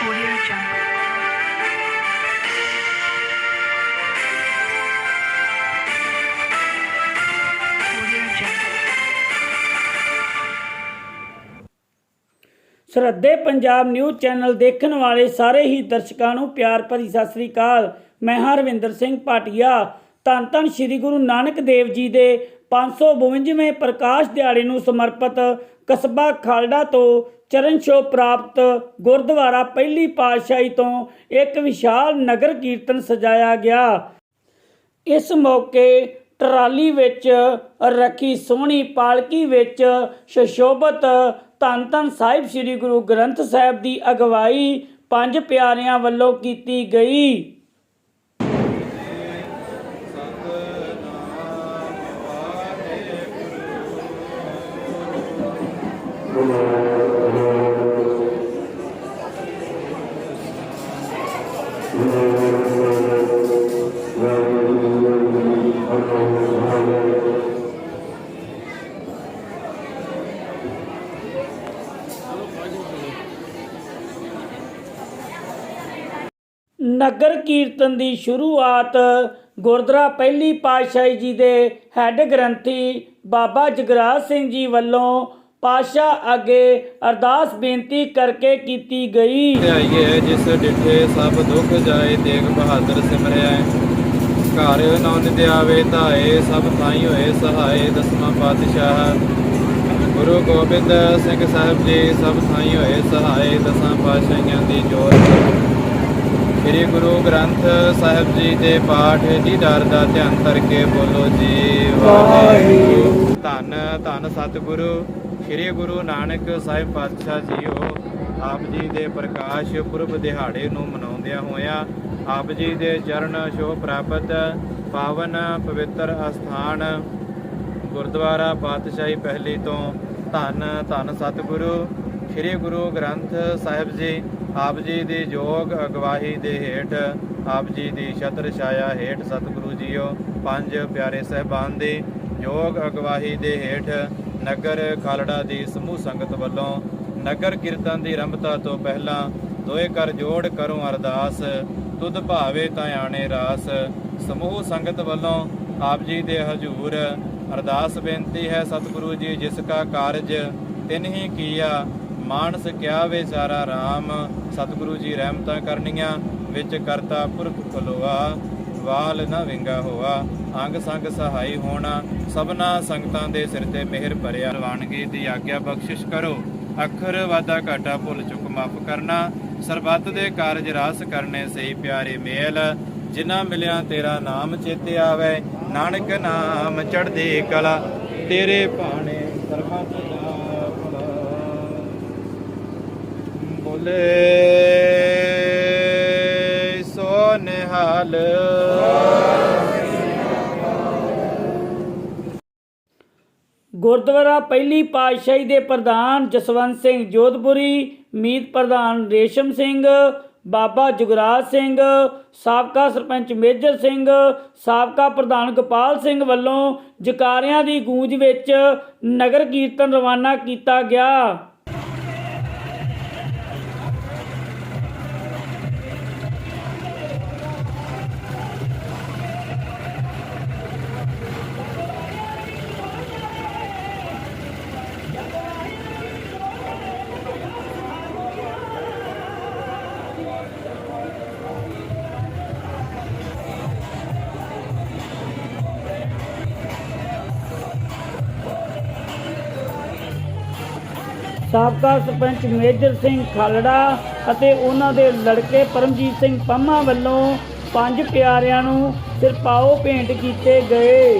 Audio Jungle. Audio Jungle. ਸਰਹੱਦੇ Punjab news channel ਦੇਖਣ ਵਾਲੇ ਸਾਰੇ ਹੀ ਦਰਸ਼ਕਾਂ ਨੂੰ ਪਿਆਰ ਭਰੀ ਸਤਿ ਸ੍ਰੀ ਅਕਾਲ। ਮੈਂ ਹਾਂ ਰਵਿੰਦਰ ਸਿੰਘ ਭਾਟੀਆ। ਧੰਨ ਧੰਨ ਸ਼੍ਰੀ ਗੁਰੂ ਨਾਨਕ ਦੇਵ ਜੀ ਦੇ 552ਵੇਂ ਪ੍ਰਕਾਸ਼ ਦਿਹਾੜੇ ਨੂੰ ਸਮਰਪਿਤ ਕਸਬਾ ਖਾਲੜਾ ਤੋਂ ਚਰਨ ਛੋਹ ਪ੍ਰਾਪਤ ਗੁਰਦੁਆਰਾ ਪਹਿਲੀ ਪਾਤਸ਼ਾਹੀ ਤੋਂ ਇੱਕ ਵਿਸ਼ਾਲ ਨਗਰ ਕੀਰਤਨ ਸਜਾਇਆ ਗਿਆ। ਇਸ ਮੌਕੇ ਟਰਾਲੀ ਵਿੱਚ ਰੱਖੀ ਸੋਹਣੀ ਪਾਲਕੀ ਵਿੱਚ ਸੁਸ਼ੋਭਿਤ ਧੰਨ ਧੰਨ ਸਾਹਿਬ ਸ੍ਰੀ ਗੁਰੂ ਗ੍ਰੰਥ ਸਾਹਿਬ ਦੀ ਅਗਵਾਈ ਪੰਜ ਪਿਆਰਿਆਂ ਵੱਲੋਂ ਕੀਤੀ ਗਈ। ਨਗਰ ਕੀਰਤਨ ਦੀ ਸ਼ੁਰੂਆਤ ਗੁਰਦੁਆਰਾ ਪਹਿਲੀ ਪਾਤਸ਼ਾਹੀ ਜੀ ਦੇ ਹੈੱਡ ਗ੍ਰੰਥੀ ਬਾਬਾ ਜਗਰਾਜ ਸਿੰਘ ਜੀ ਵੱਲੋਂ ਪਾਤਸ਼ਾਹ ਅੱਗੇ ਅਰਦਾਸ ਬੇਨਤੀ ਕਰਕੇ ਕੀਤੀ ਗਈ। ਆਈਏ ਜਿਸ ਡਿਠੇ ਸਭ ਦੁੱਖ ਜਾਏ, ਤੇਗ ਬਹਾਦਰ ਸਿਮਰਿਆ ਘਰ ਨੌ ਨਿਧਿਆਵੇ ਧਾਏ, ਸਭ ਥਾਈ ਹੋਏ ਸਹਾਏ। ਦਸਵਾਂ ਪਾਤਸ਼ਾਹ ਗੁਰੂ ਗੋਬਿੰਦ ਸਿੰਘ ਸਾਹਿਬ ਜੀ ਸਭ ਥਾਈ ਹੋਏ ਸਹਾਏ। ਦਸਾਂ ਪਾਤਸ਼ਾਹੀਆਂ ਦੀ ਜੋਤ ਸ੍ਰੀ ਗੁਰੂ ਗ੍ਰੰਥ ਸਾਹਿਬ ਜੀ ਦੇ ਪਾਠ ਦੀ ਦਰ ਦਾ ਧਿਆਨ ਕਰਕੇ ਬੋਲੋ ਜੀ ਵਾਹਿਗੁਰੂ। ਧੰਨ ਧੰਨ ਸਤਿਗੁਰੂ ਸ੍ਰੀ ਗੁਰੂ ਨਾਨਕ ਸਾਹਿਬ ਪਾਤਸ਼ਾਹ ਜੀਓ, ਆਪ ਜੀ ਦੇ ਪ੍ਰਕਾਸ਼ ਪੁਰਬ ਦਿਹਾੜੇ ਨੂੰ ਮਨਾਉਂਦਿਆਂ ਹੋਇਆਂ ਆਪ ਜੀ ਦੇ ਚਰਨ ਛੋਹ ਪ੍ਰਾਪਤ ਪਾਵਨ ਪਵਿੱਤਰ ਅਸਥਾਨ ਗੁਰਦੁਆਰਾ ਪਾਤਸ਼ਾਹੀ ਪਹਿਲੀ ਤੋਂ ਧੰਨ ਧੰਨ ਸਤਿਗੁਰੂ ਸ੍ਰੀ ਗੁਰੂ ਗ੍ਰੰਥ ਸਾਹਿਬ ਜੀ ਆਪ ਜੀ ਦੀ ਯੋਗ ਅਗਵਾਈ ਦੇ ਹੇਠ, ਆਪ ਜੀ ਦੀ ਛਤਰ ਛਾਇਆ ਹੇਠ ਸਤਿਗੁਰੂ ਜੀਓ ਪੰਜ ਪਿਆਰੇ ਸਾਹਿਬਾਨ ਦੀ ਯੋਗ ਅਗਵਾਈ ਦੇ ਹੇਠ ਨਗਰ ਖਾਲੜਾ ਦੀ ਸਮੂਹ ਸੰਗਤ ਵੱਲੋਂ ਨਗਰ ਕੀਰਤਨ ਦੀ ਆਰੰਭਤਾ ਤੋਂ ਪਹਿਲਾਂ ਦੋਏ ਕਰ ਜੋੜ ਕਰੋ ਅਰਦਾਸ, ਤੁਧ ਭਾਵੇ ਤਾਂ ਆਣੇ ਰਾਸ। ਸਮੂਹ ਸੰਗਤ ਵੱਲੋਂ ਆਪ ਜੀ ਦੇ ਹਜ਼ੂਰ ਅਰਦਾਸ ਬੇਨਤੀ ਹੈ। ਸਤਿਗੁਰੂ ਜੀ ਜਿਸ ਕਾ ਕਾਰਜ ਤਿਨ ਹੀ ਕੀਆ, ਮਾਨਸ ਕਿਆ ਵਿਚਾਰਾ ਰਾਮ। ਸਤਿਗੁਰੂ ਜੀ ਰਹਿਮਤਾਂ ਕਰਨੀਆਂ ਵਿੱਚ ਕਰਤਾ ਪੁਰਖ ਖਲੋਆ, ਵਾਲ ਨਾ ਵਿੰਗਾ ਹੋਆ। ਅੰਗ ਸੰਗ ਸਹਾਈ ਹੋਣਾ, ਸਭਨਾ ਸੰਗਤਾਂ ਦੇ ਸਿਰ ਤੇ ਮਿਹਰ ਭਰਿਆ। ਰਵਾਨਗੀ ਦੀ ਆਗਿਆ ਬਖਸ਼ਿਸ਼ ਕਰੋ, ਅੱਖਰ ਵਾਧਾ ਘਾਟਾ ਭੁੱਲ ਚੁੱਕ ਮਾਫ ਕਰਨਾ। ਸਰਬੱਤ ਦੇ ਕਾਰਜ ਰਾਸ ਕਰਨੇ ਸਹੀ ਪਿਆਰੇ ਮੇਲ, ਜਿਨ੍ਹਾਂ ਮਿਲਿਆ ਤੇਰਾ ਨਾਮ ਚੇਤੇ ਆਵੇ। ਨਾਨਕ ਨਾਮ ਚੜ੍ਹਦੀ ਕਲਾ, ਤੇਰੇ ਭਾਣੇ ਸਰਬੱਤ ਦਾ ਭਲਾ। ਬੋਲੇ ਸੋ ਨਿਹਾਲ। ਗੁਰਦੁਆਰਾ ਪਹਿਲੀ ਪਾਤਸ਼ਾਹੀ ਦੇ ਪ੍ਰਧਾਨ ਜਸਵੰਤ ਸਿੰਘ ਜੋਧਪੁਰੀ, ਮੀਤ ਪ੍ਰਧਾਨ ਰੇਸ਼ਮ ਸਿੰਘ, ਬਾਬਾ ਜੁਗਰਾਜ ਸਿੰਘ, ਸਾਬਕਾ ਸਰਪੰਚ ਮੇਜਰ ਸਿੰਘ, ਸਾਬਕਾ ਪ੍ਰਧਾਨ ਗੋਪਾਲ ਸਿੰਘ ਵੱਲੋਂ ਜਕਾਰਿਆਂ ਦੀ ਗੂੰਜ ਵਿੱਚ ਨਗਰ ਕੀਰਤਨ ਰਵਾਨਾ ਕੀਤਾ ਗਿਆ। ਸਾਬਕਾ ਸਰਪੰਚ ਮੇਜਰ ਸਿੰਘ ਖਾਲੜਾ ਅਤੇ ਉਹਨਾਂ ਦੇ ਲੜਕੇ ਪਰਮਜੀਤ ਸਿੰਘ ਪੰਮਾ ਵੱਲੋਂ ਪੰਜ ਪਿਆਰਿਆਂ ਨੂੰ ਸਿਰਪਾਓ ਭੇਂਟ ਕੀਤੇ ਗਏ।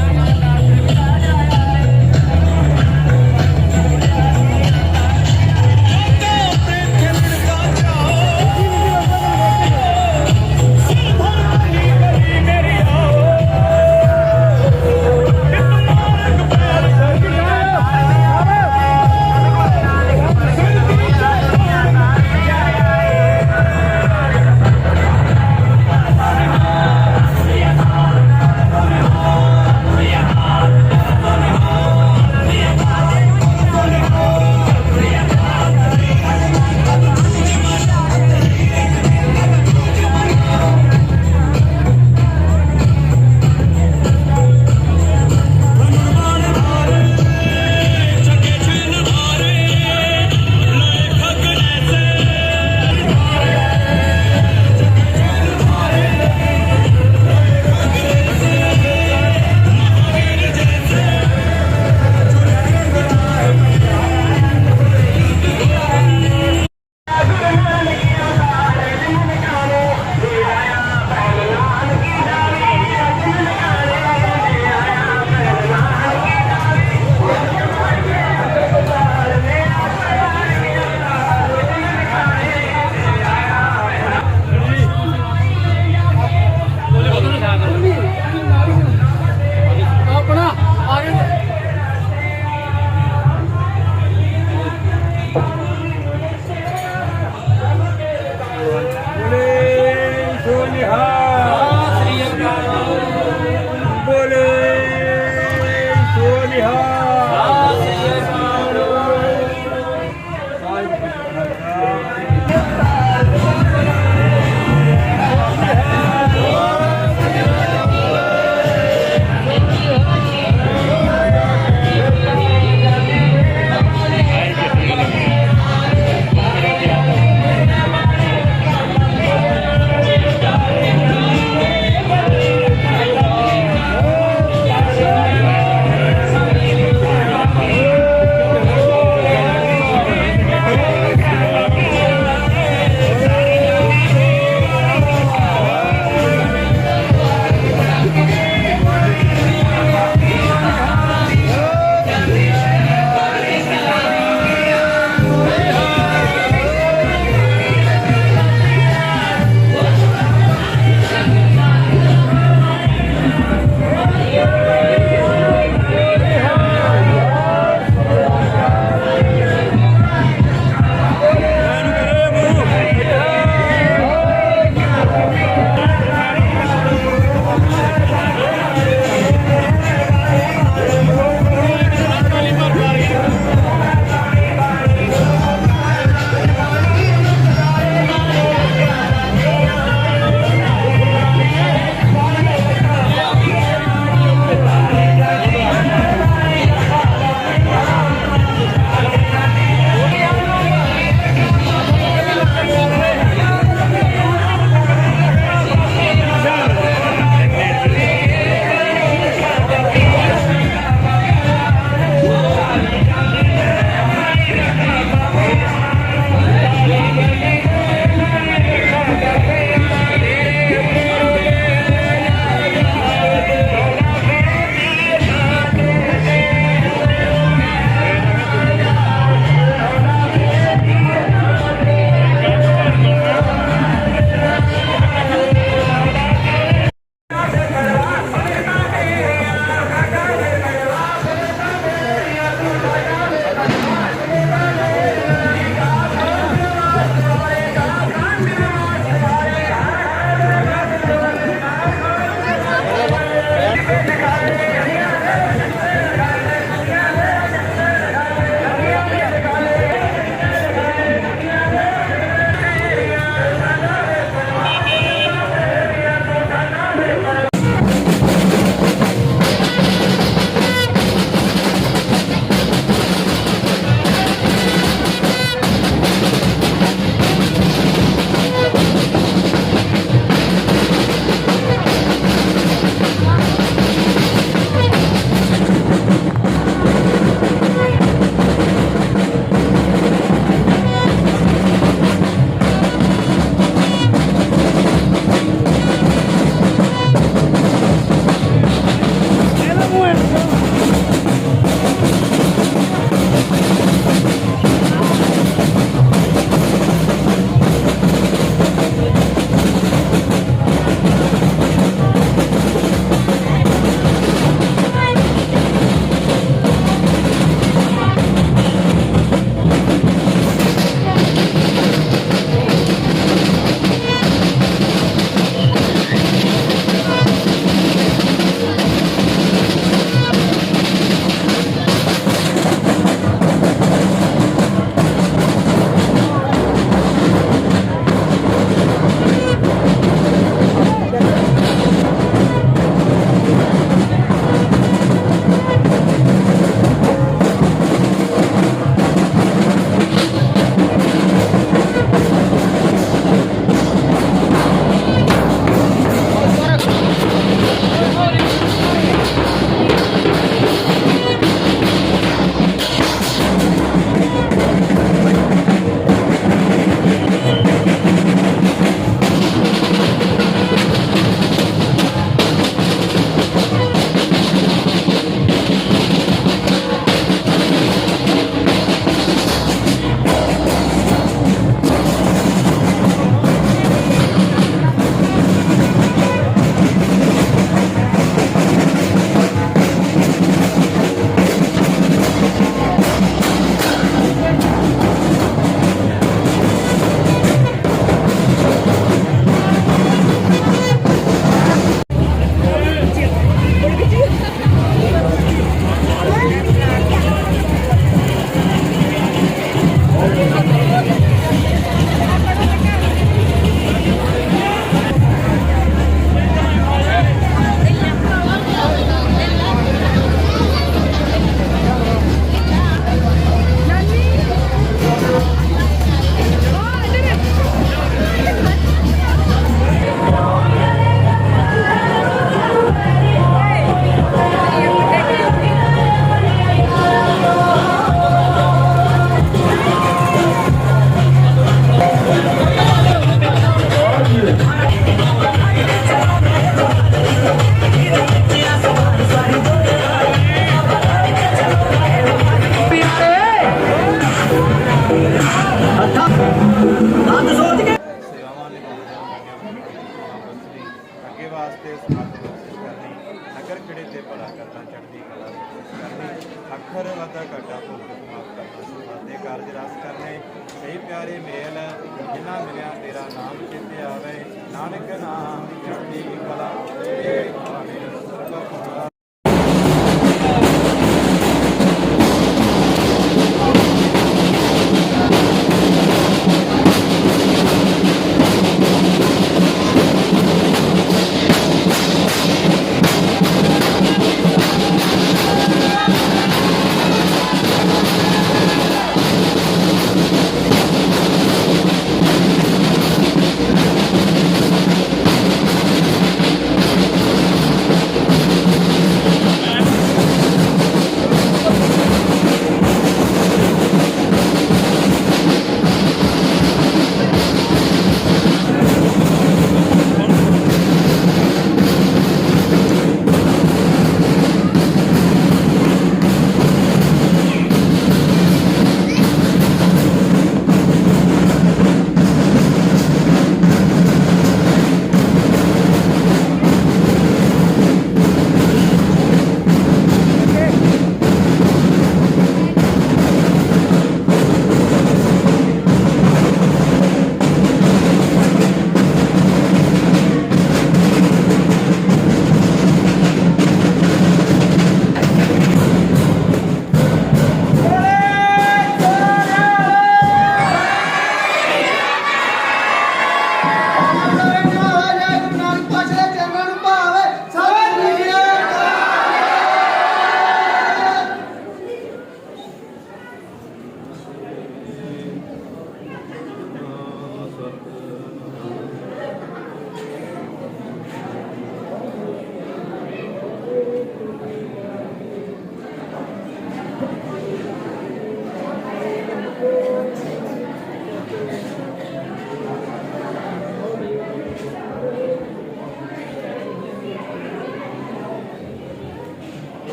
ਅੱਖਰ ਵਾਧਾ ਘਾਟਾ ਭੁੱਲ ਮਾਫ ਕਰਨਾ ਸਿਖਾਉਂਦੇ ਕਾਰਜ ਰਸ ਕਰਨੇ ਸਹੀ ਪਿਆਰੇ ਮੇਲ ਜਿਨ੍ਹਾਂ ਮਿਲਿਆ ਤੇਰਾ ਨਾਮ ਚਿੱਤੇ ਆਵੇ ਨਾਨਕ ਨਾਮ ਚੜ੍ਹਦੀ ਕਲਾ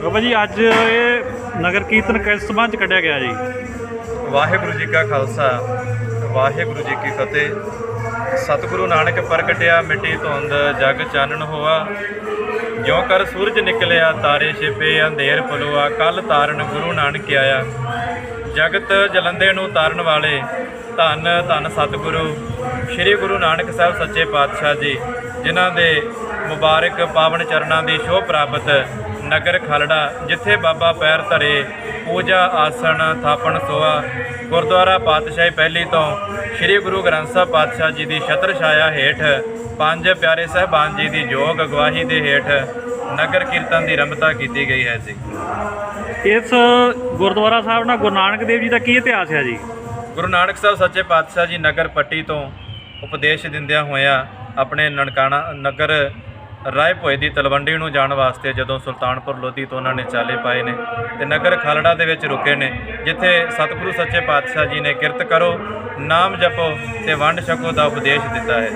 ਬਾਬਾ ਜੀ ਅੱਜ ਇਹ ਨਗਰ ਕੀਰਤਨ ਕਿਸ ਸੰਬੰਧ 'ਚ ਕੱਢਿਆ ਗਿਆ ਜੀ? ਵਾਹਿਗੁਰੂ ਜੀ ਕਾ ਖਾਲਸਾ ਵਾਹਿਗੁਰੂ ਜੀ ਕੀ ਫਤਿਹ। ਸਤਿਗੁਰੂ ਨਾਨਕ ਪ੍ਰਗਟਿਆ ਮਿੱਟੀ ਧੁੰਦ ਜਗ ਚਾਨਣ ਹੋਆ, ਜਿਉਂ ਕਰ ਸੂਰਜ ਨਿਕਲਿਆ ਤਾਰੇ ਛਿਪੇ ਅੰਧੇਰ ਪਲੋਆ, ਕੱਲ ਤਾਰਨ ਗੁਰੂ ਨਾਨਕ ਆਇਆ। ਜਗਤ ਜਲੰਦੇ ਨੂੰ ਤਾਰਨ ਵਾਲੇ ਧੰਨ ਧੰਨ ਸਤਿਗੁਰੂ ਸ੍ਰੀ ਗੁਰੂ ਨਾਨਕ ਸਾਹਿਬ ਸੱਚੇ ਪਾਤਸ਼ਾਹ ਜੀ, ਜਿਨ੍ਹਾਂ ਦੇ ਮੁਬਾਰਕ ਪਾਵਨ ਚਰਨਾਂ ਦੀ ਸ਼ੋਭ ਪ੍ਰਾਪਤ ਨਗਰ ਖਾਲੜਾ, ਜਿੱਥੇ ਬਾਬਾ ਪੈਰ ਧਰੇ ਪੂਜਾ ਆਸਣ ਥਾਪਣ ਸੋਆ, ਗੁਰਦੁਆਰਾ ਪਾਤਸ਼ਾਹੀ ਪਹਿਲੀ ਤੋਂ ਸ੍ਰੀ ਗੁਰੂ ਗ੍ਰੰਥ ਸਾਹਿਬ ਪਾਤਸ਼ਾਹ ਜੀ ਦੀ ਛਤਰ ਛਾਇਆ ਹੇਠ ਪੰਜ ਪਿਆਰੇ ਸਾਹਿਬਾਨ ਜੀ ਦੀ ਯੋਗ ਅਗਵਾਈ ਦੇ ਹੇਠ ਨਗਰ ਕੀਰਤਨ ਦੀ ਆਰੰਭਤਾ ਕੀਤੀ ਗਈ ਹੈ ਜੀ। ਇਸ ਗੁਰਦੁਆਰਾ ਸਾਹਿਬ ਨਾਲ ਗੁਰੂ ਨਾਨਕ ਦੇਵ ਜੀ ਦਾ ਕੀ ਇਤਿਹਾਸ ਹੈ ਜੀ? ਗੁਰੂ ਨਾਨਕ ਸਾਹਿਬ ਸੱਚੇ ਪਾਤਸ਼ਾਹ ਜੀ ਨਗਰ ਪੱਟੀ ਤੋਂ ਉਪਦੇਸ਼ ਦਿੰਦਿਆਂ ਹੋਇਆਂ ਆਪਣੇ ਨਨਕਾਣਾ ਨਗਰ ਰਾਏ ਭੋਏ ਦੀ ਤਲਵੰਡੀ ਨੂੰ ਜਾਣ ਵਾਸਤੇ ਜਦੋਂ ਸੁਲਤਾਨਪੁਰ ਲੋਧੀ ਤੋਂ ਉਹਨਾਂ ਨੇ ਚਾਲੇ ਪਾਏ ਨੇ ਤੇ ਨਗਰ ਖਾਲੜਾ ਦੇ ਵਿੱਚ ਰੁਕੇ ਨੇ, ਜਿੱਥੇ ਸਤਿਗੁਰੂ ਸੱਚੇ ਪਾਤਸ਼ਾਹ ਜੀ ਨੇ ਕਿਰਤ ਕਰੋ, ਨਾਮ ਜਪੋ ਤੇ ਵੰਡ ਛਕੋ ਦਾ ਉਪਦੇਸ਼ ਦਿੱਤਾ ਹੈ।